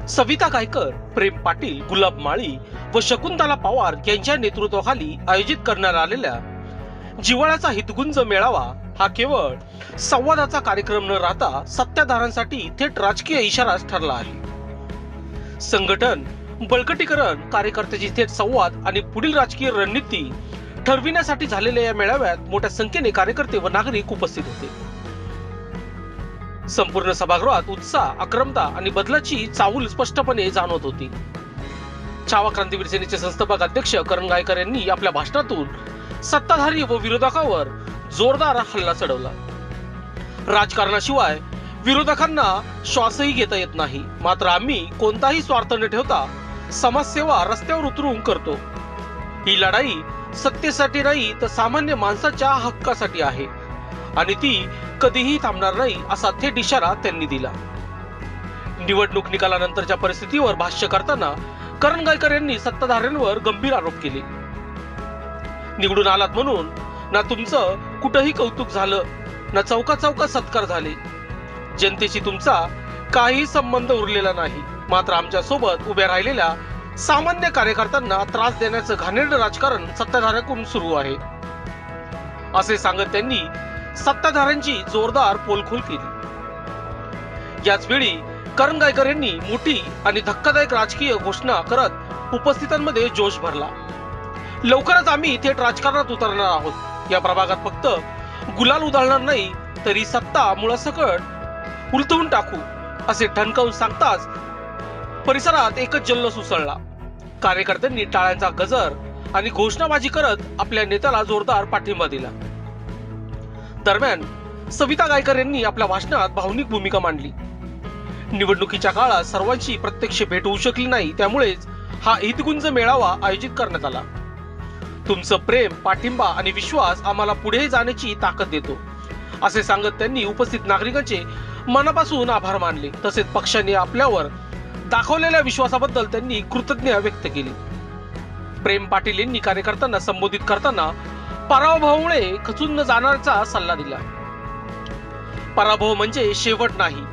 सविता गायकर, प्रेम पाटील, गुलाब माळी व शकुंतला पवार यांच्या नेतृत्वाखाली आयोजित करण्यात आलेल्या जिव्हाळ्याचा हितगुंज मेळावा हा केवळ संवादाचा कार्यक्रम न राहता सत्ताधाऱ्यांसाठी थेट राजकीय इशाराच ठरला आहे। संघटन, बळकटीकरण, कार्यकर्त्याची थेट संवाद आणि पुढील राजकीय रणनीती ठरविण्यासाठी झालेल्या या मेळाव्यात मोठ्या संख्येने कार्यकर्ते व नागरिक उपस्थित होते। संपूर्ण सभागृहात उत्साह, आक्रमता आणि बदलाची चाहूल स्पष्टपणे जाणवत होती। छावा क्रांतीवीर सेनेचे संस्थापक अध्यक्ष करण गायकर यांनी आपल्या भाषणातून सत्ताधारी व विरोधकांवर जोरदार हल्ला चढवला। राजकारणाशिवाय विरोधकांना श्वासही घेता येत नाही, मात्र आम्ही कोणताही स्वार्थ न ठेवता समाजसेवा रस्त्यावर उतरून करतो। ही लढाई सत्तेसाठी नाही तर सामान्य माणसाच्या हक्कासाठी आहे आणि ती कधीही थांबणार नाही असा थेट इशारा त्यांनी दिला। निवडणूक निकालानंतरच्या परिस्थितीवर भाष्य करताना करण गायकर यांनी सत्ताधाऱ्यांवर गंभीर आरोप केले। निवडून आलात म्हणून ना तुमचं कुठेही कौतुक झालं, ना चौका चौकात सत्कार झाले। जनतेशी तुमचा काही संबंध उरलेला नाही, मात्र आमच्या सोबत उभ्या राहिलेल्या सामान्य कार्यकर्त्यांना त्रास देण्याचं घाणेरडं राजकारण सत्ताधाऱ्यांकडून सुरू आहे, असे सांगत त्यांनी सत्ताधाऱ्यांची जोरदार पोलखोल केली। याच वेळी करण गायकर यांनी मोठी आणि धक्कादायक राजकीय घोषणा करत उपस्थितांमध्ये जोश भरला। लवकरच आम्ही थेट राजकारणात उतरणार आहोत। या प्रभागात फक्त गुलाल उधळणार नाही तरी सत्ता मुळासकट उलटवून टाकू, असे ठणकावून सांगताच परिसरात एकच जल्लोष उसळला। कार्यकर्त्यांनी टाळ्यांचा गजर आणि घोषणाबाजी करत आपल्या नेत्याला जोरदार पाठिंबा दिला। दरम्यान सविता गायकर यांनी आपल्या भाषणात भावनिक भूमिका मांडली। निवडणुकीच्या काळात सर्वांची प्रत्यक्ष भेट होऊ शकली नाही, त्यामुळेच हा हितगुंज मेळावा आयोजित करण्यात आला। तुमचं प्रेम, पाठिंबा आणि विश्वास आम्हाला पुढे जाण्याची ताकद देतो, असे सांगत त्यांनी उपस्थित नागरिकांचे मनापासून आभार मानले। तसेच पक्षाने आपल्यावर दाखवलेल्या विश्वासाबद्दल त्यांनी कृतज्ञता व्यक्त केली। प्रेम पाटील यांनी कार्यकर्त्यांना संबोधित करताना पराभवामुळे खचून न जाण्याचा सल्ला दिला। पराभव म्हणजे शेवट नाही।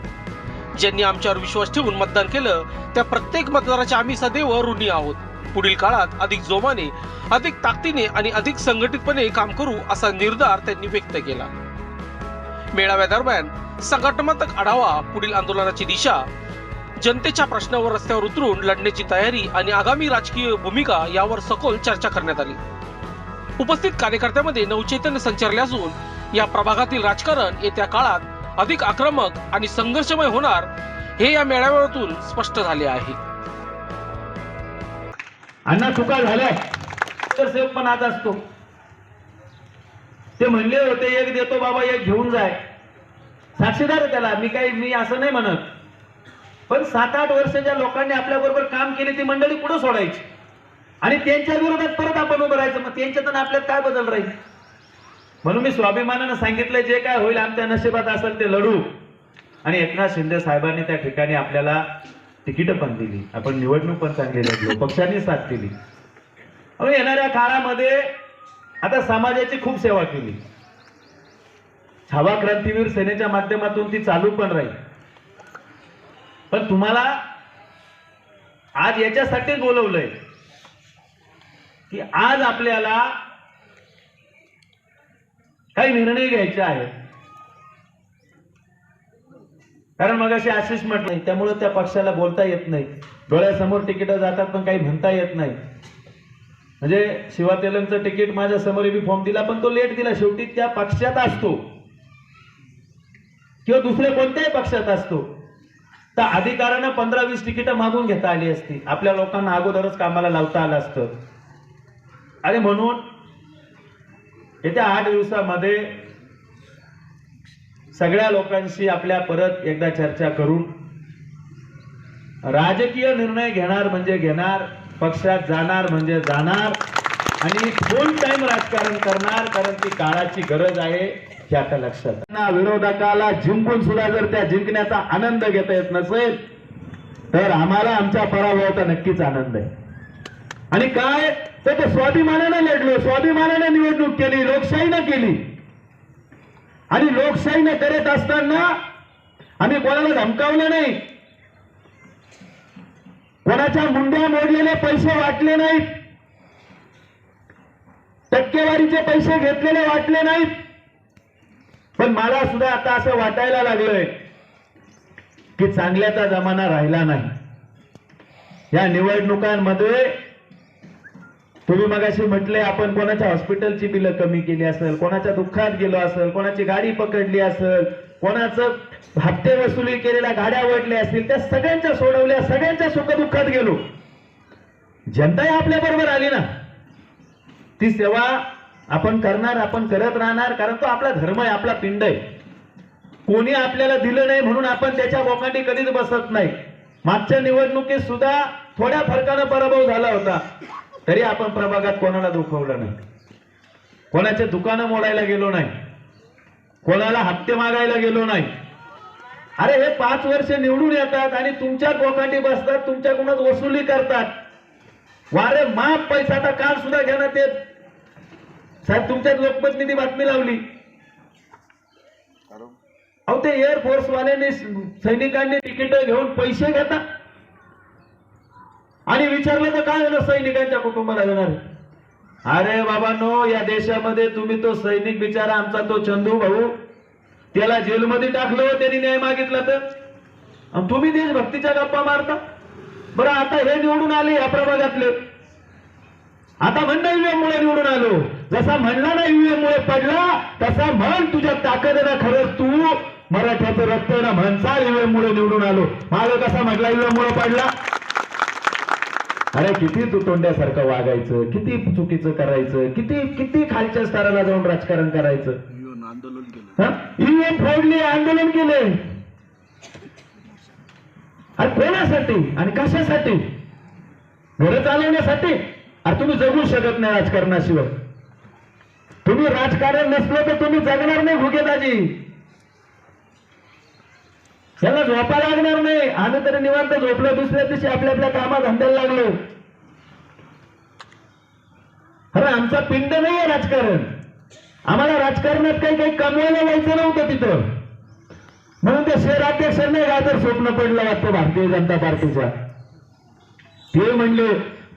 ज्यांनी आमच्यावर विश्वास ठेवून मतदान केलं त्या प्रत्येक मतदाराचे आम्ही सदैव ऋणी आहोत। पुढील काळात अधिक जोमाने, अधिक ताकदीने आणि अधिक संघटितपणे काम करू, असा निर्धार त्यांनी व्यक्त केला। मेळाव्यादरम्यान संघटनात्मक आढावा, पुढील आंदोलनाची दिशा, जनतेच्या प्रश्नावर रस्त्यावर उतरून लढण्याची तयारी आणि आगामी राजकीय भूमिका यावर सखोल चर्चा करण्यात आली। उपस्थित कार्यकर्त्यांमध्ये नवचैतन्य संचारले असून या प्रभागातील राजकारण येत्या काळात अधिक आक्रमक आणि संघर्षमय होणार हे या मेळाव्यातून स्पष्ट झाले आहे। अण्णा चुका झाल्या तर सेव पण आज असतो। ते म्हणले होते एक देतो बाबा एक घेऊन जाय, साक्षीदार आहे त्याला। मी असं नाही म्हणत, पण 7-8 वर्षाच्या लोकांनी आपल्या बरोबर काम केले ती मंडळी पुढे सोडायची आणि त्यांच्या विरोधात परत आपण उभं राहायचं। मग त्यांच्यात आणि आपल्यात काय बदल राहील? म्हणून मी स्वाभिमानानं सांगितलं जे काय होईल आमच्या नशिबात असेल ते लढू। आणि एकनाथ शिंदे साहेबांनी त्या ठिकाणी आपल्याला तिकीट पण दिली, आपण निवडणूक पण चांगली लढलो, पक्षांनी साथ दिली। येणाऱ्या काळामध्ये आता समाजाची खूप सेवा केली। छावा क्रांतीवीर सेनेच्या माध्यमातून ती चालू पण राहील। पण तुम्हाला आज याच्यासाठीच बोलवलंय की आज आपल्याला काही निर्णय घ्यायचे आहेत। कारण मगाशी आशिष म्हटलं त्यामुळे त्या पक्षाला बोलता येत नाही, डोळ्यासमोर तिकीट जातात पण काही म्हणता येत नाही। म्हणजे शिवा तेलंगचं तिकीट माझ्या समोर मी फॉर्म दिला पण तो लेट दिला, शेवटी त्या पक्षात असतो किंवा दुसऱ्या कोणत्याही पक्षात असतो तर अधिकारानं 15-20 तिकीट मागून घेता आली असती, आपल्या लोकांना अगोदरच कामाला लावता आलं असतं। आणि म्हणून येत्या 8 दिवसामध्ये सगळ्या लोकांशी आपल्या परत एकदा चर्चा करून राजकीय निर्णय घेणार म्हणजे घेणार, पक्षात जाणार म्हणजे जाणार आणि फुल टाइम राजकारण करणार, कारण ती काळाची गरज आहे हे आता लक्षात। विरोधकाला जिंकून सुद्धा जर त्या जिंकण्याचा आनंद घेता येत नसेल तर आम्हाला आमच्या पराभवाचा नक्कीच आनंद आहे। आणि काय तर ते स्वाभिमानाने लढलो, स्वाभिमानाने निवडणूक केली, लोकशाहीने केली। आणि लोकशाहीने करत असताना आम्ही कोणाला धमकावलं नाही, कोणाच्या मुंड्या मोडलेले पैसे वाटले नाहीत, टक्केवारीचे पैसे घेतलेले वाटले नाहीत. पण मला सुद्धा आता असं वाटायला लागलंय की चांगल्याचा जमाना राहिला नाही. या निवडणुकांमध्ये तुम्ही मगाशी म्हटले आपण कोणाच्या हॉस्पिटलची बिलं कमी केली असेल, कोणाच्या दुःखात गेलो असेल, कोणाची गाडी पकडली असेल, कोणाचं हप्ते वसुली केलेल्या गाड्या ओढल्या असतील, त्या सगळ्यांच्या सोडवल्या, सगळ्यांच्या सुखदुःखात गेलो. जनताही आपल्या बरोबर आली ना. ती सेवा आपण करणार, आपण करत राहणार, कारण तो आपला धर्म आहे, आपला पिंड आहे. कोणी आपल्याला दिलं नाही म्हणून आपण त्याच्या बोकांडी कधीच बसत नाही. मागच्या निवडणुकीत सुद्धा थोड्या फरकानं पराभव झाला होता, तरी आपण प्रभागात कोणाला दुखवलं नाही, कोणाचे दुकानं मोडायला गेलो नाही, कोणाला हप्ते मागायला गेलो नाही. अरे हे 5 वर्ष निवडून येतात आणि तुमच्या बोकांडी बसतात, तुमच्याकडूनच वसुली करतात. वारे माफ पैसा काल सुद्धा घेण्यात येत. साहेब तुमच्यात लोकप्रतिनिधी बातमी लावली, अहो ते एअरफोर्स वाल्याने सैनिकांनी तिकीट घेऊन पैसे घेतात आणि विचारलं तर काय झालं, सैनिकांच्या कुटुंबाला देणार. अरे बाबांनो, या देशामध्ये तुम्ही तो सैनिक बिचारा आमचा तो चंदू भाऊ, त्याला जेलमध्ये टाकलं, त्यांनी न्याय मागितला तर तुम्ही देशभक्तीच्या गप्पा मारता. बरं आता हे निवडून आले या प्रभागातले, आता म्हणणं ईव्हीएम मुळे निवडून आलो. जसा म्हणला ना ईव्हीएम मुळे पडला, तसा म्हण तुझ्या ताकदीनं खरंच तू मराठ्याचं रक्त ना म्हण, चाल ईव्हीएम मुळे निवडून आलो. मागं कसा म्हटला ईव्हीएम मुळे पडला. अरे किती तू तोंड्यासारखं वागायचं, किती चुकीचं करायचं, किती किती खालच्या स्तराला जाऊन राजकारण करायचं. आंदोलन केलं, ईव्हीएम फोडली, आंदोलन केले. अरे कोणासाठी आणि कशासाठी? घर चालवण्यासाठी. अरे तुम्ही जगू शकत नाही राजकारणाशिवाय. तुम्ही राजकारण नसलं तर तुम्ही जगणार नाही भुकेदाजी. त्याला झोपा लागणार नाही. आम्ही तरी निवांत झोपलो, दुसऱ्या दिवशी आपल्या आपल्या कामात धंद्याला लागलो. अरे आमचा पिंड नाहीये राजकारण. आम्हाला राजकारणात काही काही कमवायला जायचं नव्हतं तिथं, म्हणून त्या शहराध्यक्षांना गाजर स्वप्न पडलं वाटतं भारतीय जनता पार्टीच्या. ते म्हणले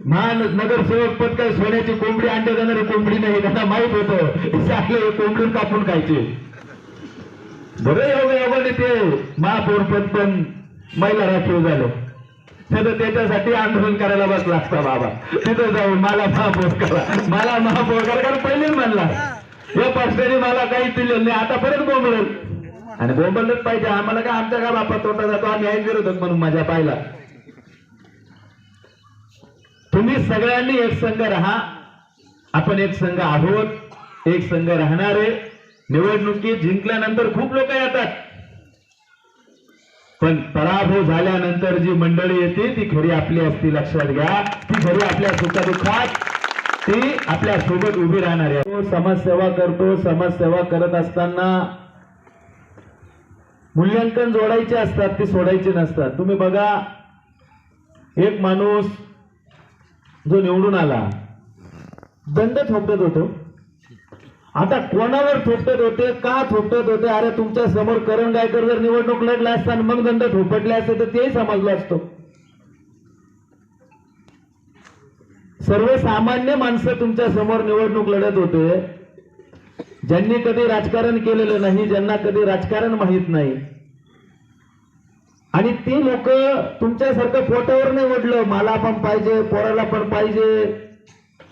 महानगरसेवक पद काय सोन्याची कोंबडी अंडे देणारी कोंबडी नाही, त्यांना माहित होतं चांगले कोंबडी कापून खायचे. बरं योगायोगाने ते महापौर पद पण महिला राखीव झालं. तर त्याच्यासाठी आंदोलन करायला बसला असता बाबा, तिथं जाऊन मला महापौर करा, मला महापौर करा. कारण पहिले म्हणला या पक्षाने मला काही दिलेलं नाही, आता परत बोंबल. आणि बोंबलच पाहिजे आम्हाला, का आमच्या का बापा तोटा जातो, आम्ही ऐक विरोधक म्हणून माझ्या पाहिला. तुम्ही सगळ्यांनी एक संघ राहा, आपण एक संघ आहोत, एक संघ राहणारे. निवडणुकीत जिंकल्यानंतर खूप लोक येतात, पण पराभव झाल्यानंतर जी मंडळी येते ती खरी आपली असती, लक्षात घ्या. ती खरी आपल्या सुखदुःखात ती आपल्या सोबत उभी राहणार आहे. समाजसेवा करतो, समाजसेवा करत असताना मूल्यांकन जोडायचे असतात, ते सोडायचे नसतात. तुम्ही बघा, एक माणूस जो निवडून आला दंड थोपटत होतो. आता कोणावर थोपटत होते, का थोपटत होते? अरे तुमच्या समोर करण गायकर जर निवडणूक लढला असता आणि मग दंड थोपटले असते तर तेही समजलं असतं. सर्वसामान्य माणसं तुमच्या समोर निवडणूक लढत होते, ज्यांनी कधी राजकारण केलेलं नाही, ज्यांना कधी राजकारण माहित नाही. आणि ती लोक तुमच्यासारखं पोटावर नाही ओढलं, मला पण पाहिजे, पोराला पण पाहिजे,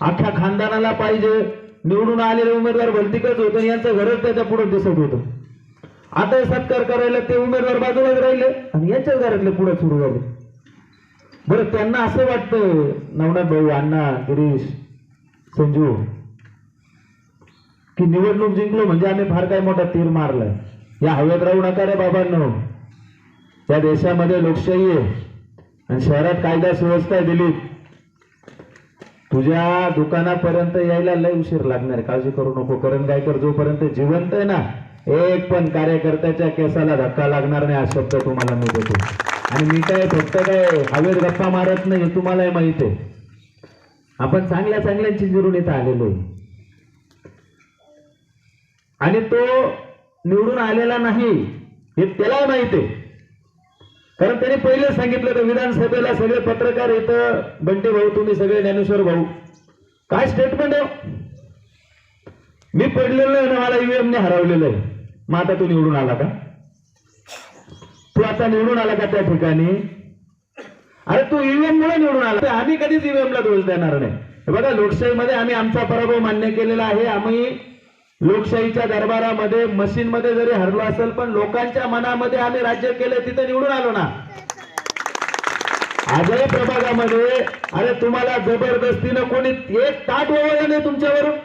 अख्ख्या खानदानाला पाहिजे. निवडून आलेले उमेदवार भलतीकच होते, यांचं घरच त्याच्या पुढे दिसत होतं. आता सत्कार करायला ते उमेदवार बाजूलाच राहिले आणि यांच्याच घरातले पुढे सुरू झाले. बरं त्यांना असं वाटतं, नवनाथ भाऊ, अण्णा, गिरीश, संजू, की निवडणूक जिंकलो म्हणजे आम्ही फार काय मोठा तीर मारलाय. या हवेत राहू नका रे बाबांनो. या देशामध्ये लोकशाही आहे आणि शहरात कायदा सुव्यवस्था दिली. तुझ्या दुकानापर्यंत यायला लय उशीर लागणार, काळजी करू नको. करण गायकर जोपर्यंत जिवंत आहे ना, एक पण कार्यकर्त्याच्या केसाला धक्का लागणार नाही, हा शब्द तुम्हाला मी देतो. आणि मी काय फक्त काय हवेत गप्पा मारत नाही, तुम्हालाही माहित आहे. आपण चांगल्या चांगल्यांची जिरून इथं आलेलो आहे आणि तो निवडून आलेला नाही हे त्यालाही माहित आहे. कारण त्यांनी पहिले सांगितलं तर विधानसभेला सगळे पत्रकार इथं, बंटी भाऊ तुम्ही सगळे, ज्ञानेश्वर भाऊ, काय स्टेटमेंट आहे? मी पडलेलो आहे ना, मला ईव्हीएम ने हरवलेलं आहे. मग आता तू निवडून आला का? तू आता निवडून आला का त्या ठिकाणी? अरे तू ईव्हीएम मुळे निवडून आला. आम्ही कधीच ईव्हीएम ला दोष देणार नाही. हे बघा, लोकशाहीमध्ये आम्ही आमचा पराभव मान्य केलेला आहे. आम्ही लोकशाहीच्या दरबारामध्ये मशीन मध्ये जरी हरलो असेल, पण लोकांच्या मनामध्ये आम्ही राज्य केलं, तिथं निवडून आलो ना. आजही प्रभागामध्ये अरे तुम्हाला जबरदस्तीनं कोणी एक ताट वळवलं नाही तुमच्यावरून.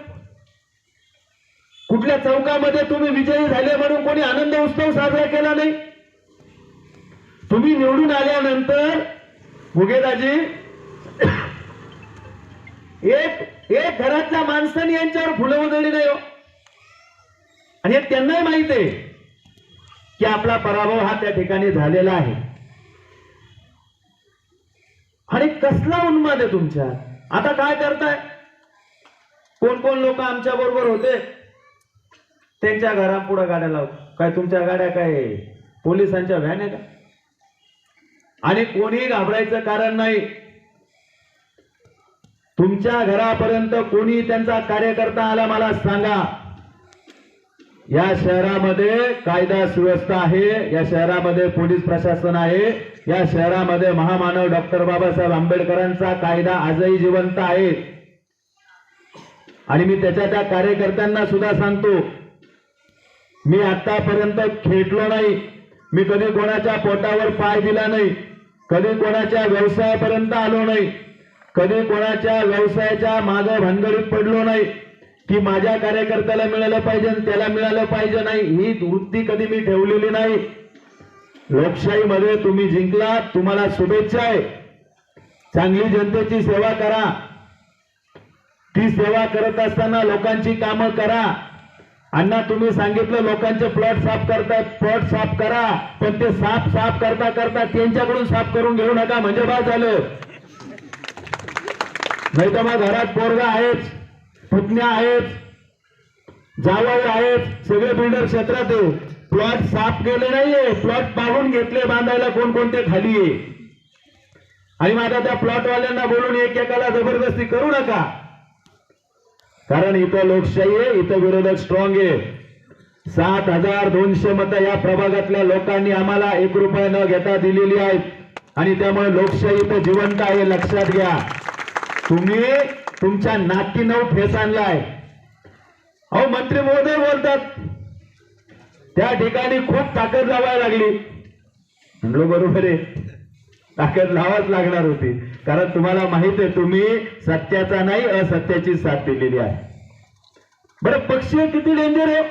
कुठल्या चौकामध्ये तुम्ही विजयी झाले म्हणून कोणी आनंद उत्सव साजरा केला नाही. तुम्ही निवडून आल्यानंतर मुगेदाजी एक घरातल्या माणसाने यांच्यावर फुलं उधळली नाही हो. आणि हे त्यांनाही माहित आहे की आपला पराभव हा त्या ठिकाणी झालेला आहे. आणि कसला उन्माद आहे तुमच्या. आता काय करताय? कोण कोण लोक आमच्या बरोबर होते, त्यांच्या घरापुढे गाड्या लावतो. काय तुमच्या गाड्या काय पोलिसांच्या व्हॅन आहे का? आणि कोणी घाबरायचं कारण नाही. तुमच्या घरापर्यंत कोणी त्यांचा कार्यकर्ता आला मला सांगा. या शहरामध्ये कायदा सुव्यवस्था आहे, या शहरामध्ये पोलीस प्रशासन आहे, या शहरामध्ये महामानव डॉक्टर बाबासाहेब आंबेडकरांचा कायदा आजही जिवंत आहे. आणि मी त्या कार्यकर्त्यांना सुद्धा सांगतो, मी आतापर्यंत खेटलो नाही. मी कधी कोणाच्या पोटावर पाय दिला नाही, कधी कोणाच्या व्यवसायापर्यंत आलो नाही, कधी कोणाच्या व्यवसायाच्या मागे भानगडीत पडलो नाही की माझ्या कार्यकर्त्याला मिळालं पाहिजे त्याला मिळालं पाहिजे. नाही, ही वृत्ती कधी मी ठेवलेली नाही. लोकशाहीमध्ये तुम्ही जिंकला, तुम्हाला शुभेच्छा आहे. चांगली जनतेची सेवा करा. ती सेवा करत असताना लोकांची कामं करा. अण्णा तुम्ही सांगितलं लोकांचे प्लॉट साफ करतात, प्लॉट साफ करा, पण ते साफ करता करता त्यांच्याकडून साफ करून घेऊ नका, म्हणजे बाद झालं. नाही तर मग घरात पोरगा आहेच, पुतण्या आहेत, जावई आहेत, सगळे बिल्डर क्षेत्रात आहे. प्लॉट साफ केले नाहीये, प्लॉट पाहून घेतले बांधायला कोणकोणते खाली आहे. आणि मग आता त्या प्लॉटवाल्यांना बोलून एकेकाला जबरदस्ती करू नका. कारण इथं लोकशाही आहे, इथं विरोधक स्ट्रॉंग आहे. 7,200 मतं या प्रभागातल्या लोकांनी आम्हाला 1 रुपया न घेता दिलेली आहेत. आणि त्यामुळे लोकशाही इथं जिवंत आहे, लक्षात घ्या. तुम्ही तुमच्या नाकी 9 ठेस आणलाय. अहो मंत्री महोदय बोलतात, त्या ठिकाणी खूप ताकद लावायला लागली. म्हणलो बरोबर आहे, ताकद लावाच लागणार होती. कारण तुम्हाला माहित आहे तुम्ही सत्याचा नाही असत्याची साथ दिलेली आहे. बरं पक्षीय किती डेंजर आहे.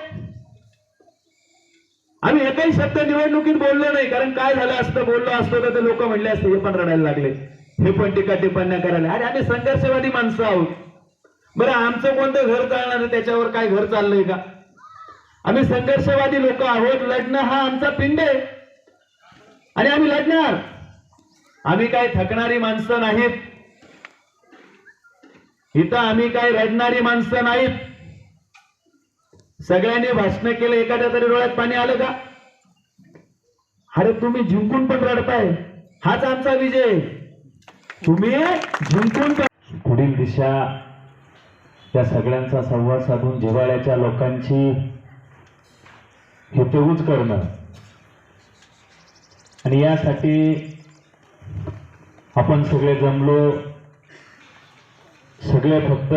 आम्ही एकही शब्द निवडणुकीत बोललो नाही. कारण काय झालं असतं, बोललो असतो तर लोक म्हणले असते हे पण रडायला लागले, हे पण टीका टिप्पण्या करायला. अरे आम्ही संघर्षवादी माणसं आहोत. बरं आमचं कोणतं घर चालणार आहे, त्याच्यावर काय घर चाललंय का? आम्ही संघर्षवादी लोक आहोत. लढणं हा आमचा पिंड आहे आणि आम्ही लढणार. आम्ही काय थकणारी माणसं नाहीत. इथं आम्ही काय रडणारी माणसं नाहीत. सगळ्यांनी भाषण केलं, एखाद्या तरी डोळ्यात पाणी आलं का? अरे तुम्ही जिंकून पण रडताय, हाच आमचा विजय. तुम्ही जिंकून पुढील दिशा या सगळ्यांचा संवाद साधून जिव्हाळ्याच्या लोकांची हितगुज करणं. आणि यासाठी आपण सगळे जमलो. सगळे फक्त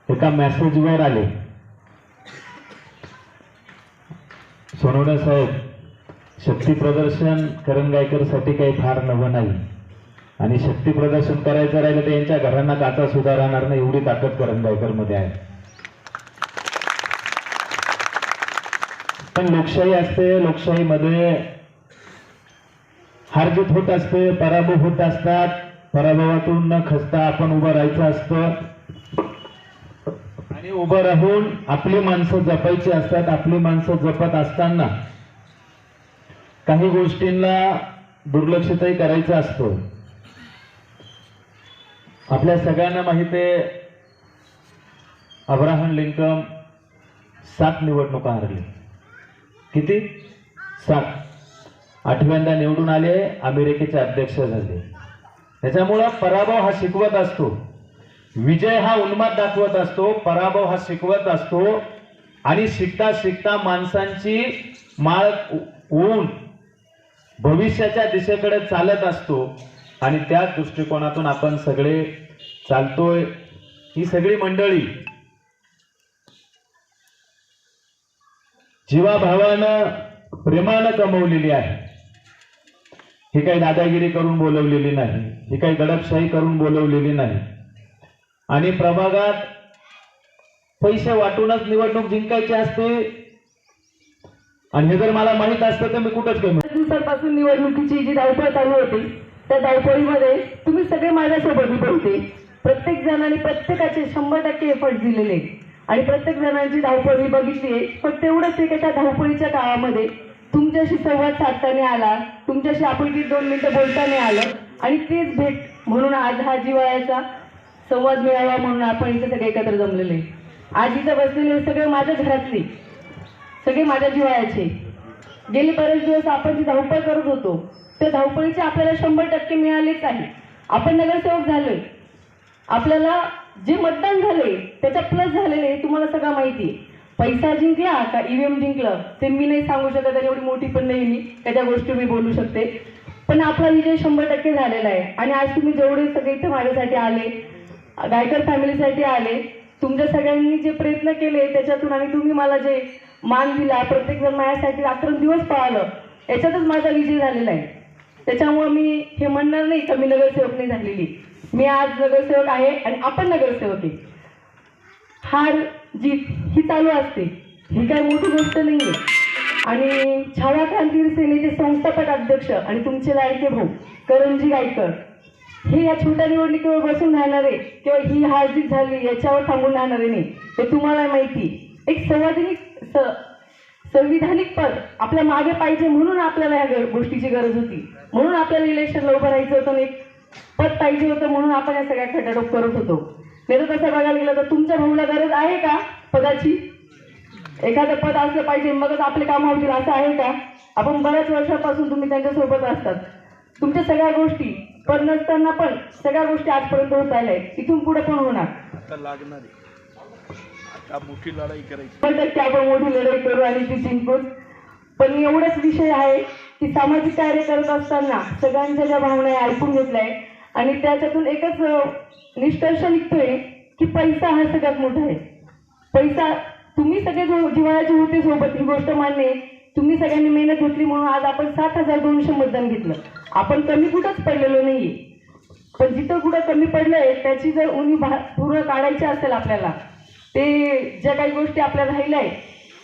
एका मेसेजवर आले. सोनवणे साहेब, शक्ती प्रदर्शन करंगायकर साठी काही फार नवं नाही. आणि शक्ती प्रदर्शन करायचं राहिलं तर यांच्या घरांना काचा सुद्धा राहणार नाही, एवढी ताकद करंगायकर मध्ये आहे. पण लोकशाही असते, लोकशाहीमध्ये हार जीत होत असते, पराभव होत असतात. पराभवातून न खचता आपण उभं राहायचं असतं. आणि उभं राहून आपली माणसं जपायची असतात. आपली माणसं जपत असताना काही गोष्टींना दुर्लक्षितही करायचं असतं. आपल्या सगळ्यांना माहिती आहे, अब्राहम लिंकन 7 निवडणुका हरली. किती? 7. 8व्यांदा निवडून आले, अमेरिकेचे अध्यक्ष झाले. त्याच्यामुळं पराभव हा शिकवत असतो, विजय हा उन्माद दाखवत असतो, पराभव हा शिकवत असतो. आणि शिकता शिकता माणसांची माळ ओढून भविष्याच्या दिशेकडे चालत असतो. आणि त्याच दृष्टिकोनातून आपण सगळे चालतोय. ही सगळी मंडळी जीवाभावानं प्रेमानं कमवलेली आहे. ही काही दादागिरी करून बोलवलेली नाही, ही काही दडपशाही करून बोलवलेली नाही. आणि प्रभागात पैसे वाटूनच निवडणूक जिंकायची असते. आणि हे जर मला माहित असतं तर मी कुठंच कमी. दिवसांपासून निवडणुकीची जी धावपळ चालू होती, त्या धावपळीमध्ये तुम्ही सगळे माझ्यासोबत उभे होते. प्रत्येक जणांनी प्रत्येकाचे 100% एफर्ट दिलेले आणि प्रत्येक जणांची धावपळ मी बघितली आहे. फक्त एवढंच आहे की त्या धावपळीच्या काळामध्ये तुमच्याशी संवाद साधताना आला, तुमच्याशी आपुलकी 2 मिनिटं बोलताना आलं. आणि तेच भेट म्हणून आज हा जिव्हाळ्याचा संवाद मिळावा म्हणून आपण इथे सगळे एकत्र जमलेले. आज इथं बसलेले सगळे माझ्या घरातले, सगळे माझ्या जिव्हाळ्याचे. गेले बरेच दिवस आपण जी धावपळ करत होतो त्या धावपळीचे आपल्याला 100% मिळालेच आहे. आपण नगरसेवक झालोय, आपल्याला जे मतदान झाले त्याच्या प्लस झालेले हे तुम्हाला सगळं माहिती आहे. पैसा जिंकला का ईव्हीएम जिंकलं ते मी नाही सांगू शकत, आणि एवढी मोठी पण नाही मी त्या गोष्टी मी बोलू शकते. पण आपला विजय 100% झालेला आहे. आणि आज तुम्ही जेवढे सगळे इथे माझ्यासाठी आले, गायकर फॅमिलीसाठी आले, तुमच्या सगळ्यांनी जे प्रयत्न केले त्याच्यातून आणि तुम्ही मला जे मान दिला, प्रत्येक जण माझ्यासाठी रात्र दिवस पाळलं, याच्यातच माझा विजय झालेला आहे. त्याच्यामुळे मी हे म्हणणार नाही का मी नगरसेवक नाही झालेली. मी आज नगरसेवक आहे आणि आपण नगरसेवक आहे. हार जीत ही चालू असते, ही काही मोठी गोष्ट नाही आहे. आणि छावा क्रांती सेनेचे संस्थापक अध्यक्ष आणि तुमचे लाडके भाऊ करणजी गायकर हे या छोट्या निवडणुकीवर बसून राहणारे किंवा ही हार जीत झाली याच्यावर थांबून राहणारे नाही, हे तुम्हाला माहिती. एक संविधानिक पद आपल्या मागे पाहिजे म्हणून आपल्याला या गोष्टीची गरज होती, म्हणून आपल्याला इलेक्शनला उभं राहायचं होतं, एक पद पाहिजे होतं म्हणून आपण या सगळ्या खटाटोप करत होतो. नाही तर तसं बघायला गेलं तर तुमच्या भाऊला गरज आहे का पदाची? एखादं पद असलं पाहिजे मगच आपले काम होतील असं आहे का? आपण बऱ्याच वर्षापासून तुम्ही त्यांच्यासोबत असतात, तुमच्या सगळ्या गोष्टी पद नसताना पण सगळ्या गोष्टी आजपर्यंत होत आल्या, इथून पुढे पण होणार. आता लागणार आहे, आता मोठी लढाई करायची. 100% आपण मोठी लढाई करू आणि ती जिंकूच. पण एवढाच विषय आहे की सामाजिक कार्य करत असताना सगळ्यांच्या ज्या भावना आहे ऐकून घेतलाय आणि त्याच्यातून एकच निष्कर्ष निघतोय की पैसा हा सगळ्यात मोठा आहे. पैसा तुम्ही सगळे जिव्हाळ्याचे होते सोबत, ही गोष्ट मान्य आहे. तुम्ही सगळ्यांनी मेहनत घेतली म्हणून आज आपण 7,200 मतदान घेतलं. आपण कमी कुठंच पडलेलो नाहीये, पण जिथं कुठं कमी पडलंय त्याची जर उणीव पूर्ण काढायची असेल आपल्याला, ते ज्या काही गोष्टी आपल्याला राहिल्या आहेत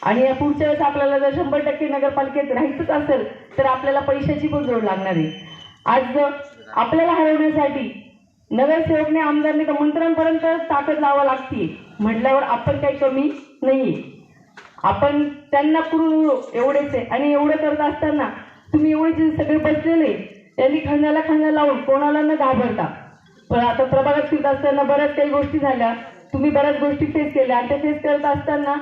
आणि या पुढच्या वेळेस आपल्याला जर 100% नगरपालिकेत राहायचंच असेल तर आपल्याला पैशाची पण जोड लागणार आहे. आज आपल्याला हरवण्यासाठी नगरसेवकने आमदारने तर मंत्र्यांपर्यंत ताकद लावा लागते म्हटल्यावर आपण काही कमी नाहीये. आपण त्यांना पुरून एवढेच आहे. आणि एवढं करत असताना तुम्ही एवढे जे सगळे बसलेले त्यांनी खांद्याला खांदा लावून कोणाला न घाबरता, पण आता प्रभागात फिरत असताना बऱ्याच काही गोष्टी झाल्या, तुम्ही बऱ्याच गोष्टी फेस केल्या आणि ते फेस करत असताना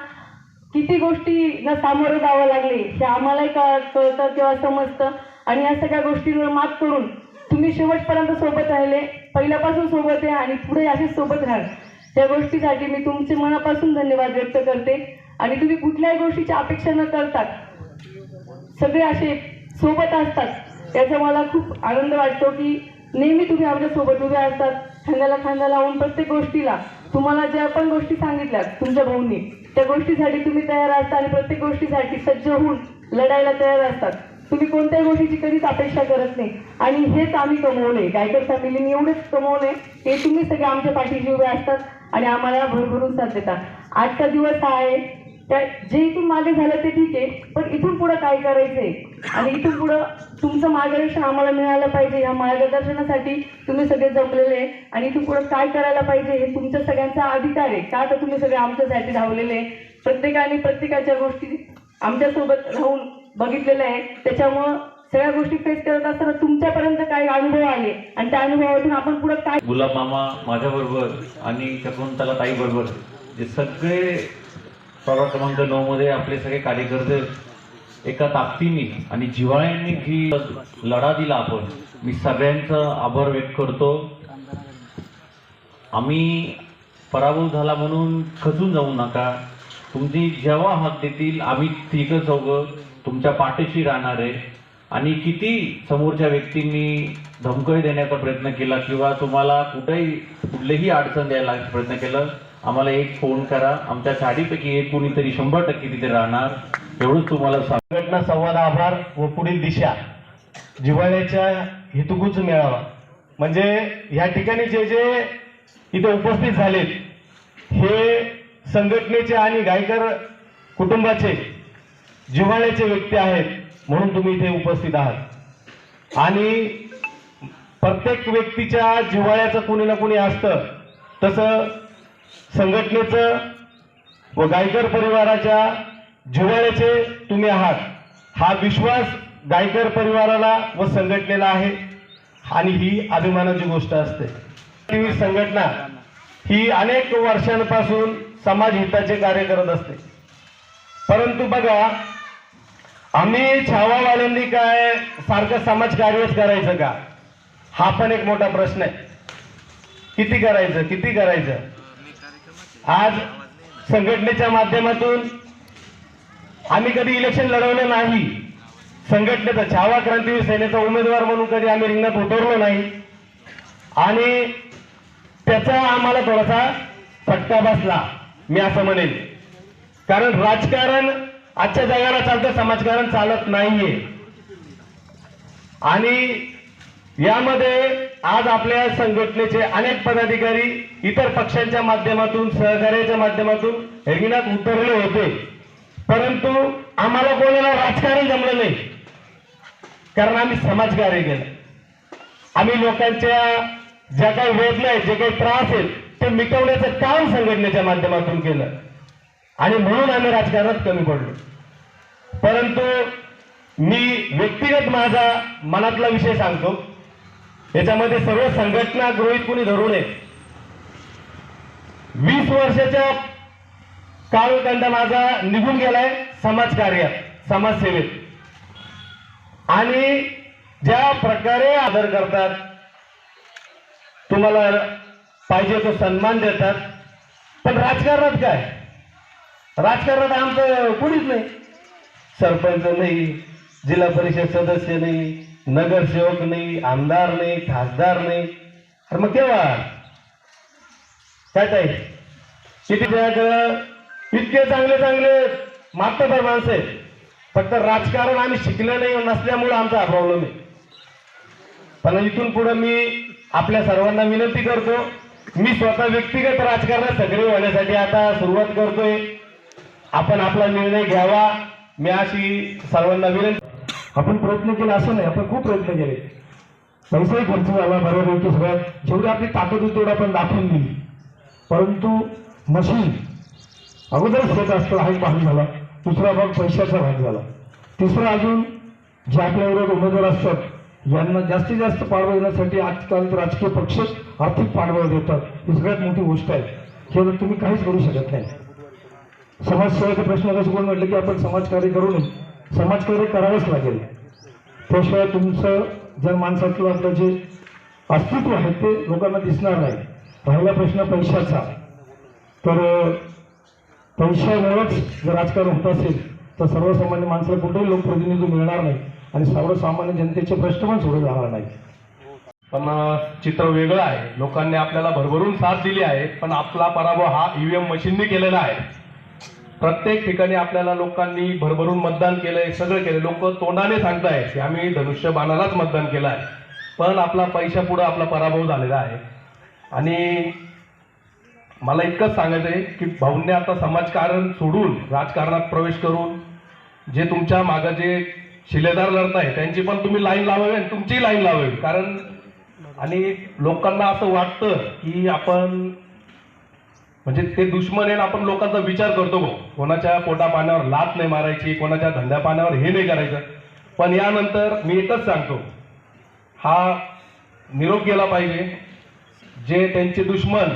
किती गोष्टींना सामोरं जावं लागले हे आम्हालाही कळतं किंवा समजतं. आणि या सगळ्या गोष्टींवर मात करून तुम्ही शेवटपर्यंत सोबत राहिले, पहिल्यापासून सोबत आहे आणि पुढे असेच सोबत राहाल. त्या गोष्टीसाठी मी तुमचे मनापासून धन्यवाद व्यक्त करते. आणि तुम्ही कुठल्याही गोष्टीची अपेक्षा न करता सगळे असे सोबत असतात याचा मला खूप आनंद वाटतो की नेहमी तुम्ही आमच्या सोबत उभे असतात, खांद्याला खांदा लावून प्रत्येक गोष्टीला. तुम्हाला ज्या पण गोष्टी सांगितल्या तुमच्या भाऊंनी त्या गोष्टीसाठी तुम्ही तयार असता आणि प्रत्येक गोष्टीसाठी सज्ज होऊन लढायला तयार असतात. तुम्ही कोणत्याही गोष्टीची कधीच अपेक्षा करत नाही. आणि हेच आम्ही कमवले, गायकर फॅमिलीने एवढेच कमवले हे तुम्ही सगळे आमच्या पाठीशी उभे असतात आणि आम्हाला भरभरून साथ देतात. आजचा दिवस हा आहे, त्या जे इथून मागे झालं ते ठीक आहे, पण इथून पुढं काय करायचंय आणि इथून पुढं तुमचं मार्गदर्शन आम्हाला मिळालं पाहिजे. या मार्गदर्शनासाठी तुम्ही सगळे जमलेले आहे आणि इथून पुढं काय करायला पाहिजे हे तुमच्या सगळ्यांचा अधिकार आहे. का तर तुम्ही सगळे आमच्यासाठी धावलेले आहे, प्रत्येकाने प्रत्येकाच्या गोष्टी आमच्यासोबत राहून बघितलेल्या आहे. त्याच्यामुळं सगळ्या गोष्टी फेस करत असताना तुमच्यापर्यंत काही अनुभव आले आणि त्या अनुभवातून आपण पुढे काय. गुलाब मामा माझ्याबरोबर आणि शकुंतला ताई बरोबर हे सगळे प्रभाग क्रमांक 9 मध्ये आपले सगळे कार्यकर्ते एका ताकदीने आणि जिव्हाळ्याने जी लढा दिला आपण, मी सगळ्यांचं आभार व्यक्त करतो. आम्ही पराभव झाला म्हणून खचून जाऊ नका. तुम्ही जेव्हा हात देतील आम्ही तिघं चौघं तुमच्या पाठीशी राहणार आहे. आणि किती समोरच्या व्यक्तींनी धमकी देण्याचा प्रयत्न केला किंवा तुम्हाला कुठलीही अडचण द्यायला प्रयत्न केला, आम्हाला एक फोन करा. आमच्या साडीपैकी एक कोणीतरी 100% तिथे राहणार, एवढंच तुम्हाला संघटना संवाद आभार व पुढील दिशा जिव्हाळ्याच्या हेतुगूच मिळावा. म्हणजे या ठिकाणी जे जे इथे उपस्थित झालेत हे संघटनेचे आणि गायकर कुटुंबाचे जिव्हाळ्याचे व्यक्ती आहेत, म्हणून तुम्ही इथे उपस्थित आहात. आणि प्रत्येक व्यक्तीच्या जिव्हाळ्याचं कोणी ना कोणी असतं, तसं संघटनेचं व गायकर परिवाराच्या जिव्हाळ्याचे तुम्ही आहात. हा विश्वास गायकर परिवाराला व संघटनेला आहे आणि ही अभिमानाची गोष्ट असते. ही संघटना ही अनेक वर्षांपासून समाज हिताचे कार्य करत असते. परंतु बघा, आम्ही छावावाल्यांनी काय सारखं समाज कार्यच करायचं का, हा पण एक मोठा प्रश्न आहे. किती करायचं. आज संघटनेच्या माध्यमातून आम्ही कधी इलेक्शन लढवलं नाही. संघटनेचा छावा क्रांतीवीर सेनेचा उमेदवार म्हणून कधी आम्ही रिंगणात उतरलो नाही. आणि त्याचा आम्हाला थोडासा फटका बसला, मी असं म्हणेन. कारण राजकारण आजच्या जगाला चालतं, समाजकारण चालत नाहीये. आणि यामध्ये आज आपल्या संघटनेचे अनेक पदाधिकारी इतर पक्षांच्या माध्यमातून, सहकार्याच्या माध्यमातून रिंगणात उतरले होते. परंतु आम्हाला कोणाला राजकारण जमलं नाही, कारण आम्ही समाजकार्य केलं. आम्ही लोकांच्या ज्या काही वेदना आहेत, जे काही त्रास आहेत, ते मिटवण्याचं काम संघटनेच्या माध्यमातून केलं. आणि म्हणून आम्ही राजकारणात कमी पडलो. परंतु मी व्यक्तिगत माझा मनातला विषय सांगतो. याच्यामध्ये सर्व संघटना गृहीत कोणी धरू नये. 20 वर्षाच्या कालखंड माझा निघून गेलाय समाजकार्यात, समाजसेवेत. आणि ज्या प्रकारे आदर करतात, तुम्हाला पाहिजे तो सन्मान देतात. पण राजकारणात काय, राजकारणात आमचं कुणीच नाही. सरपंच नाही, जिल्हा परिषद सदस्य नाही, नगरसेवक नाही, आमदार नाही, खासदार नाही. अरे मग केव्हा काय इतके चांगले मातबर माणसं आहेत. फक्त राजकारण आम्ही शिकलं नाही नसल्यामुळे आमचा हा प्रॉब्लेम आहे. पण इथून पुढे मी आपल्या सर्वांना विनंती करतो, मी स्वतः व्यक्तिगत राजकारणात सक्रिय होण्यासाठी आता सुरुवात करतोय. आपण आपला निर्णय घ्यावा, मी अशी सर्वांना विनंती. आपण प्रयत्न केला असं नाही, आपण खूप प्रयत्न केले. पैसाही खर्च झाला बऱ्यापैकी, सगळ्यात जेवढी आपली ताकद होती तेवढं आपण दाखवून दिली. परंतु मशीन अगोदरच होत असतं, हा एक भाग झाला. दुसरा भाग पैशाचा भाग झाला. तिसरा अजून जे आपल्या विरोधात उमेदवार असतात यांना जास्तीत जास्त पाठबळ देण्यासाठी आजकाल राजकीय पक्ष आर्थिक पाठबळ देतात. ही सगळ्यात मोठी गोष्ट आहे. हे तुम्ही काहीच करू शकत नाही. समाजसेवेचा प्रश्न कसं कोण म्हटलं की आपण समाजकार्य करू नये, समाजकार्य करावंच लागेल. त्याशिवाय तुमचं जर माणसातलं आपलं जे अस्तित्व आहे ते लोकांना दिसणार नाही. राहिला प्रश्न पैशाचा, तर पैशामुळेच जर राजकारण होत असेल तर सर्वसामान्य माणसाला कुठेही लोकप्रतिनिधी मिळणार नाही आणि सर्वसामान्य जनतेचे प्रश्न पण सोडून जाणार नाही. पण चित्र वेगळं आहे. लोकांनी आपल्याला भरभरून साथ दिली आहे, पण आपला पराभव हा ईव्हीएम मशीनने केलेला आहे. प्रत्येक ठिकाणी आपल्याला लोकांनी भरभरून मतदान केलंय, सगळं केलं. लोक तोंडाने सांगतायत की आम्ही धनुष्यबाणालाच मतदान केलं आहे, पण आपला पैशापुढे आपला पराभव झालेला आहे. आणि मला इतकंच सांगायचं आहे की भाऊंनी आता समाजकारण सोडून राजकारणात प्रवेश करून जे तुमच्या मागं जे शिलेदार लढत आहे त्यांची पण तुम्ही लाईन लावावी आणि तुमचीही लाईन लावावी. कारण आणि लोकांना असं वाटतं की आपण म्हणजे ते दुश्मन आहे, आपण लोकांचा विचार करतो भाऊ, कोणाच्या पोटा पाण्यावर लात नाही मारायची, कोणाच्या धंद्या पाण्यावर हे नाही करायचं. पण यानंतर मी एकच सांगतो, हा निरोप गेला पाहिजे. जे त्यांचे दुश्मन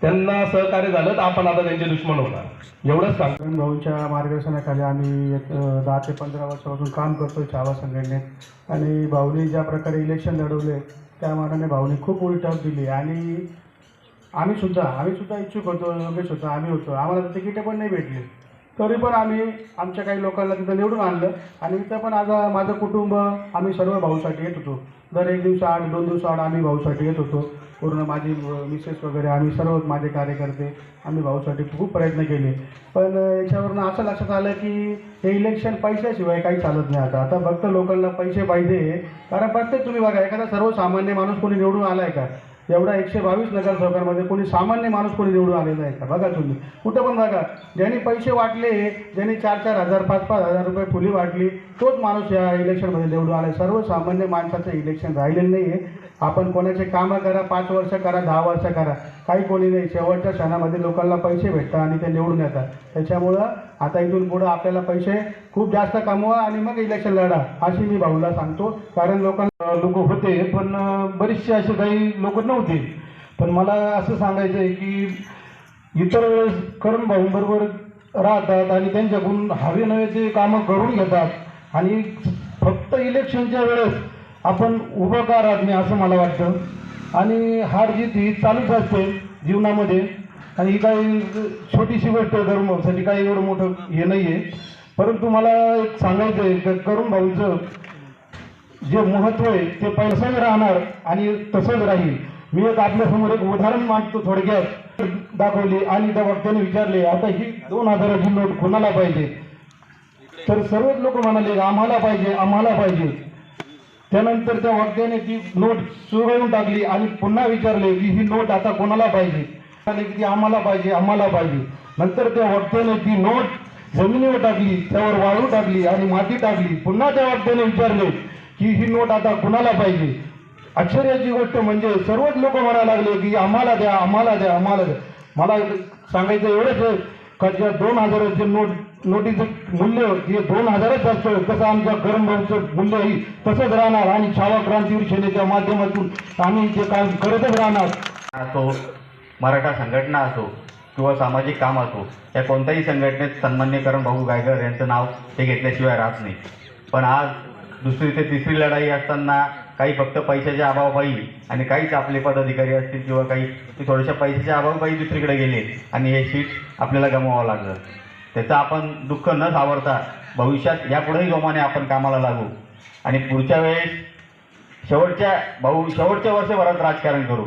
त्यांना सहकार्य झालं तर आपण आता त्यांचे दुश्मन होणार एवढंच सांगतो. भाऊंच्या मार्गदर्शनाखाली आम्ही 10 ते 15 वर्षापासून काम करतोय छावा संघटनेत आणि भाऊनी ज्या प्रकारे इलेक्शन लढवले त्या मानाने भाऊनी खूप मोठी टफ दिली आणि आम्ही सुद्धा इच्छुक होतो, योगेश होतो, आम्ही होतो, आम्हाला तर तिकीटे पण नाही भेटली तरी पण आम्ही आमच्या काही लोकांना तिथं निवडून आणलं आणि इथं पण आज माझं कुटुंब आम्ही सर्व भाऊसाठी येत होतो. दर 1 दिवसाआड 2 दिवसाआड आम्ही भाऊसाठी येत होतो. पूर्ण माझी मिसेस वगैरे आम्ही सर्व माझे कार्यकर्ते आम्ही भाऊसाठी खूप प्रयत्न केले. पण याच्यावरून असं लक्षात आलं की हे इलेक्शन पैशाशिवाय काही चालत नाही. आता फक्त लोकांना पैसे पाहिजे. कारण प्रत्येक तुम्ही बघा एखादा सर्वसामान्य माणूस कोणी निवडून आला आहे का? एवढा 122 नगरसेवकांमध्ये कोणी सामान्य माणूस कोणी निवडून आलेला आहे का? बघा तुम्ही कुठं पण बघा. ज्यांनी पैसे वाटले, ज्यांनी 4-4 हजार 5-5 हजार रुपये फुली वाटली तोच माणूस या इलेक्शनमध्ये निवडून आला आहे. सर्वसामान्य माणसाचं इलेक्शन राहिलेलं नाही आहे. आपण कोणाचे कामं करा, 5 वर्ष करा, 10 वर्ष करा, काही कोणी नाही. शेवटच्या क्षणामध्ये लोकांना पैसे भेटतात आणि ते निवडून येतात. त्याच्यामुळं आता इथून पुढं आपल्याला पैसे खूप जास्त कमवा आणि मग इलेक्शन लढा अशी मी भाऊला सांगतो. कारण लोक होते पण बरेचसे असे काही लोक नव्हते. पण मला असं सांगायचं आहे की इतर वेळेस करण भाऊंबरोबर राहतात आणि त्यांच्याकडून हवे नवे ते कामं करून घेतात आणि फक्त इलेक्शनच्या वेळेस आपण उभं का राहत नाही असं मला वाटतं. आणि हार जीत ही चालूच असते जीवनामध्ये आणि ही काही छोटीशी गोष्ट करून भाऊसाठी काही एवढं मोठं हे नाही आहे. परंतु मला एक सांगायचं आहे करून भाऊचं जे महत्त्व आहे ते पैसाच राहणार आणि तसंच राहील. मी एक आपल्यासमोर एक उदाहरण मांडतो थोडक्यात दाखवली आणि त्या वक्त्याने विचारले आता ही 2000ची नोट कोणाला पाहिजे तर सर्वच लोक म्हणाले आम्हाला पाहिजे आम्हाला पाहिजे. त्यानंतर त्या वक्त्याने ती नोट चुरळून टाकली आणि पुन्हा विचारले की ही नोट आता कोणाला पाहिजे की ती आम्हाला पाहिजे आम्हाला पाहिजे. नंतर त्या वक्त्याने ती नोट जमिनीवर टाकली, त्यावर वाळू टाकली आणि माती टाकली. पुन्हा त्या वक्त्याने विचारले की ही नोट आता कुणाला पाहिजे. आश्चर्याची गोष्ट म्हणजे सर्वच लोक म्हणायला लागले की आम्हाला द्या आम्हाला द्या आम्हाला द्या. मला सांगायचं एवढंच आहे का ज्या 2000चे नोटीचं मूल्य हे 2000च असतं तसं आमच्या करणभाऊचं मूल्यही तसंच राहणार आणि छावा क्रांतीवीर सेनेच्या माध्यमातून आम्ही ते काम करतच राहणार. असो, मराठा संघटना असो किंवा सामाजिक काम असो, या कोणत्याही संघटनेत सन्मान्य करणभाऊ गायकर यांचं नाव ते घेतल्याशिवाय राहत नाही. पण आज 2री ते 3री लढाई असताना काही फक्त पैशाच्या अभावापायी आणि काहीच आपले पदाधिकारी असतील किंवा काही थोड्याशा पैशाच्या अभावापायी दुसरीकडे गेले आणि हे सीट आपल्याला गमवावं लागलं. त्याचं आपण दुःख न सावरता भविष्यात यापुढेही जोमाने आपण कामाला लागू आणि पुढच्या वेळेस शेवटच्या वर्षभरात राजकारण करू.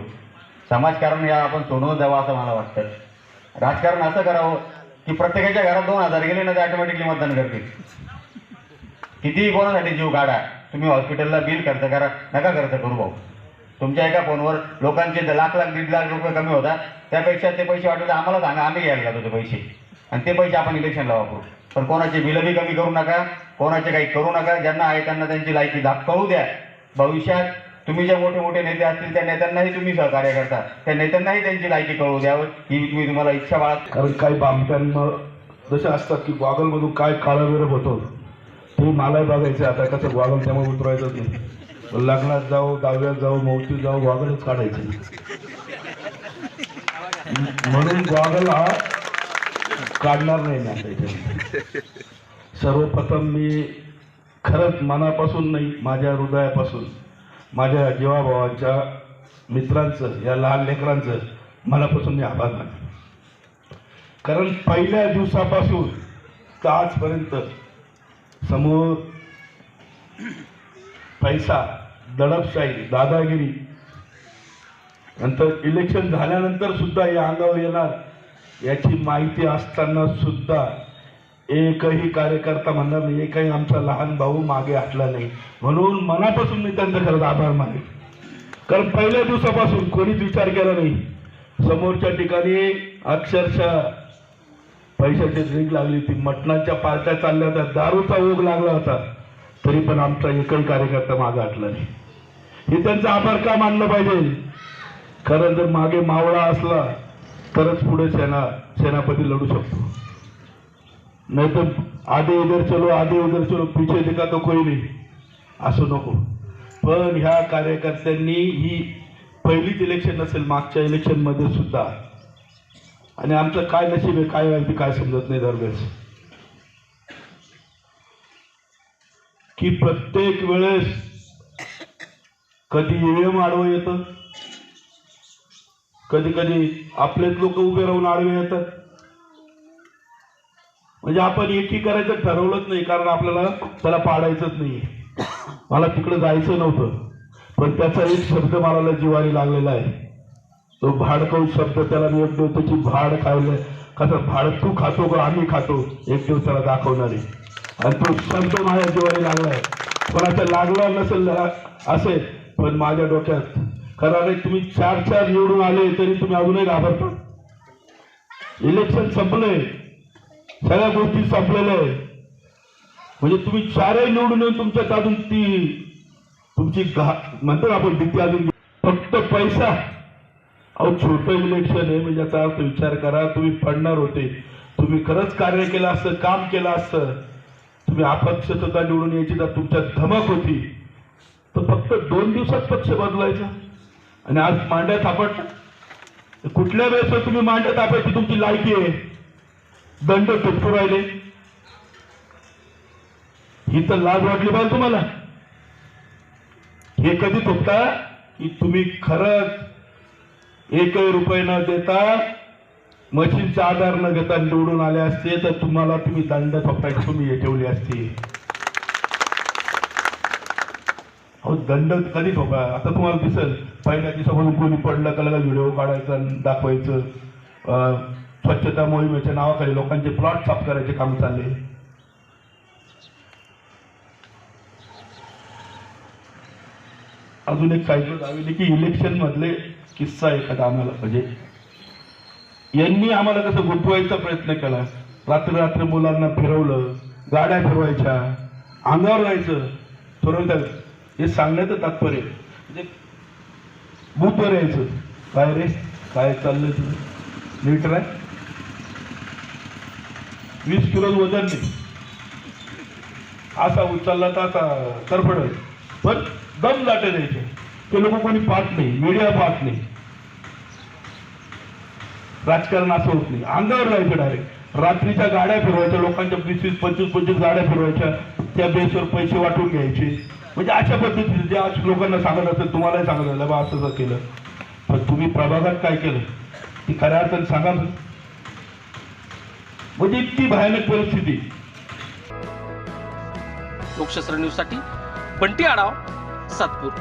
समाजकारण या आपण सोडून द्यावं असं मला वाटतं. राजकारण असं करावं की प्रत्येकाच्या घरात 2000 गेले ना ते ऑटोमॅटिकली मतदान करतील. कितीही कोणासाठी जीव काढा, तुम्ही हॉस्पिटलला बिल खर्च करा, नका खर्च करू भाऊ. तुमच्या एका फोनवर लोकांचे 1,00,000-1,50,000 रुपये कमी होतात. त्यापेक्षा ते पैसे वाटले आम्हाला सांगा, आम्ही घ्यायला जातो ते पैसे आणि ते पैसे आपण इलेक्शनला वापरू. पण कोणाचे बिलं बी कमी करू नका, कोणाचे काही करू नका. ज्यांना आहे त्यांना त्यांची लायकी कळू द्या. भविष्यात तुम्ही जे मोठे मोठे नेते असतील त्या नेत्यांनाही तुम्ही सहकार्य करता, त्या नेत्यांनाही त्यांची लायकी कळू द्यावं ही मी तुम्हाला इच्छा बाळगतो. कारण काही बामट्यांना जसे असतात की गॉगलमधून काय काळं वेळ होतो ते मलाही बघायचं. आता कसं गॉगल त्यामुळे उतरवायचंच नाही. लग्नात जाऊ, दहाव्यात जाऊ, मौतीत जाऊ, गॉगलच काढायचे. म्हणून गॉगल हा काढणार नाही ना त्याच्यामध्ये. सर्वप्रथम मी खरंच मनापासून नाही, माझ्या हृदयापासून माझ्या जीवाभावांच्या मित्रांचं, या लहान लेकरांचं मनापासून मी आभार मानतो. कारण पहिल्या दिवसापासून तर आजपर्यंत समोर पैसा, दडपशाही, दादागिरी, नंतर इलेक्शन झाल्यानंतर सुद्धा या अंगावर येणार याची माहिती असताना सुद्धा एकही कार्यकर्ता म्हणणार नाही, एकही आमचा लहान भाऊ मागे हटला नाही. म्हणून मनापासून मी त्यांचा खरंच आभार मानेन. कारण पहिल्या दिवसापासून कोणीच विचार केला नाही. समोरच्या ठिकाणी अक्षरशः पैशाची ड्रिंक लागली होती, मटणाच्या पार्ट्या चालल्या होत्या, दारूचा ओघ लागला होता, तरी पण आमचा एकही कार्यकर्ता मागे हटला नाही. हे त्यांचा आभार का मानलं पाहिजे. खरं जर मागे मावळा असला तरच पुढे सेनापती लढू शकतो. नहीं तो आधे इधर चलो पीछे दिखा तो कोई नहीं असं नको. पण ह्या कार्यकर्त्यांनी ही पहिलीच इलेक्शन नसेल, मागच्या इलेक्शनमध्ये सुद्धा आणि आमचं काय नशीब आहे काय व्हायचं काय समजत नाही दरवेळेस. की प्रत्येक वेळेस कधी ईव्हीएम आडवं येतं, कधी कधी आपलेच लोक उभे राहून आडवे येतात. म्हणजे आपण एकी करायचं ठरवलंच नाही, कारण आपल्याला त्याला पाडायचंच नाही. मला तिकडे जायचं नव्हतं, पण त्याचा एक शब्द मला जिव्हारी लागलेला आहे. तो भाडकऊ शब्द, त्याला मी एक दिवस त्याची भाड खायला, कसं भाड तू खातो का आम्ही खातो, एक दिवस त्याला दाखवणार आहे. आणि तो शब्द माझ्या जिव्हारी लागलाय. कोणाच्या लागला नसेल असेल, पण माझ्या डोक्यात खरं नाही. तुम्ही 4-4 निवडून आले तरी तुम्ही अजूनही घाबरता. इलेक्शन संपलंय, सगळ्या गोष्टी संपलेल्या आहे. म्हणजे तुम्ही 4ही निवडून येऊन तुमच्यात अजून ती तुमची म्हणतो ना आपण भीती अजून. फक्त पैसा. अहो छोटं इलेक्शन आहे, म्हणजे याचा अर्थ विचार करा. तुम्ही पडणार होते, तुम्ही खरंच कार्य केलं असतं, काम केलं असतं, तुम्ही अपक्ष सुद्धा निवडून यायची तर तुमच्यात धमक होती, तर फक्त 2 दिवसात पक्ष बदलायचा. आणि आज मांड्या थापट. कुठल्या वेळेस तुम्ही मांड्या थापायची तुमची लायकी आहे? दंड ठोकू राहिले, ही तर लाज वाटली पाहिजे तुम्हाला. हे कधी ठोकता की तुम्ही खरंच 1 रुपये न देता, मशीनचा आधार न घेता निवडून आले असते, तर तुम्ही दंड ठोकायची तुम्ही हे ठेवली असती. अहो दंड कधी ठोका. आता तुम्हाला दिसेल पहिल्या दिवसापासून कोणी पडलं का लगेच व्हिडिओ काढायचा, दाखवायचं. स्वच्छता मोहिमेच्या नावाखाली लोकांचे प्लॉट साफ करायचे काम चालले. अजून एक सायकल दाखवली की इलेक्शन मधले किस्सा एखादा आम्हाला, म्हणजे यांनी आम्हाला कसं गुंतवायचा प्रयत्न केला. रात्र मुलांना फिरवलं, गाड्या फिरवायच्या, अंगावर जायचं ठरवतात. हे सांगण्याचं तात्पर्य म्हणजे बूथवर यायचं. काय रे काय चाललंय तुझं, नीट राह, 20 किलो वजन नाही, असा उचलला तर असा तरफड. पण दम लाटे द्यायचे. ते लोक कोणी पाहत नाही, मीडिया पाहत नाही. राजकारण असं होत नाही. अंगावर जायचं डायरेक्ट. रात्रीच्या गाड्या फिरवायच्या, लोकांच्या 20-25 गाड्या फिरवायच्या, त्या बेसवर पैसे वाटून घ्यायचे. म्हणजे अशा पद्धतीने ज्या लोकांना सांगत असेल, तुम्हालाही सांगत असेल बा असं केलं, पण तुम्ही प्रभागात काय केलं ती खऱ्या अर्थाने सांगा. म्हणजे इतकी भयानक परिस्थिती. लोकशास्त्र न्यूज साठी बंटी आढाव, सातपूर.